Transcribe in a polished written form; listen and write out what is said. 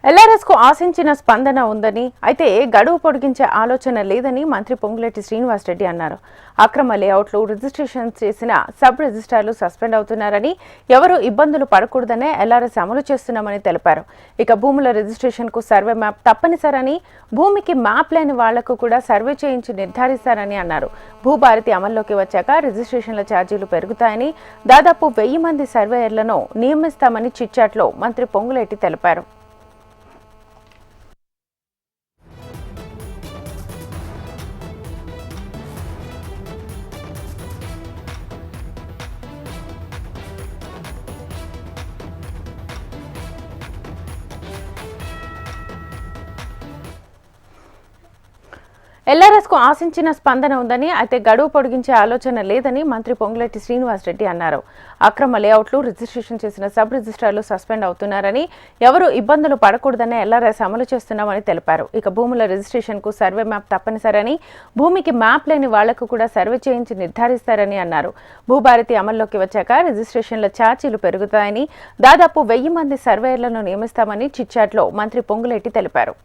LRS కు ఆశించిన స్పందన ఉందని, అయితే గడువు పొడిగించే ఆలోచన లేదని మంత్రి పొంగులేటి శ్రీనివాసరెడ్డి అన్నారు. అక్రమ లేఅవుట్లు రిజిస్ట్రేషన్ చేసిన సబ్ రిజిస్ట్రార్లు సస్పెండ్ అవుతున్నారని, ఎవరు ఇబ్బందులు పడకూడదనే ఎల్ఆర్ఎస్ అమలు చేస్తున్నామని తెలిపారు. ఇక భూముల రిజిస్ట్రేషన్ కు సర్వే మ్యాప్ తప్పనిసరని, భూమికి మ్యాప్ లేని వాళ్లకు కూడా సర్వే చేయించి నిర్ధారిస్తారని అన్నారు. భూభారతి అమల్లోకి వచ్చాక రిజిస్ట్రేషన్ల ఛార్జీలు పెరుగుతాయని, దాదాపు 1000 మంది సర్వేయర్లను నియమిస్తామని చిట్చాట్లో మంత్రి పొంగులేటి తెలిపారు. ఎల్ఆర్ఎస్ కు ఆశించిన స్పందన ఉందని, అయితే గడువు పొడిగించే ఆలోచన లేదని మంత్రి పొంగులేటి శ్రీనివాసరెడ్డి అన్నారు. అక్రమ లేఅవుట్లు రిజిస్ట్రేషన్ చేసిన సబ్ రిజిస్ట్రార్లు సస్పెండ్ అవుతున్నారని, ఎవరు ఇబ్బందులు పడకూడదనే ఎల్ఆర్ఎస్ అమలు చేస్తున్నామని తెలిపారు. ఇక భూముల రిజిస్ట్రేషన్ కు సర్వే మ్యాప్ తప్పనిసరని, భూమికి మ్యాప్ లేని వాళ్లకు కూడా సర్వే చేయించి నిర్ధారిస్తారని అన్నారు. భూభారతి అమల్లోకి వచ్చాక రిజిస్ట్రేషన్ల ఛార్జీలు పెరుగుతాయని, దాదాపు 1000 మంది సర్వేయర్లను నియమిస్తామని చిట్చాట్లో మంత్రి పొంగులేటి తెలిపారు.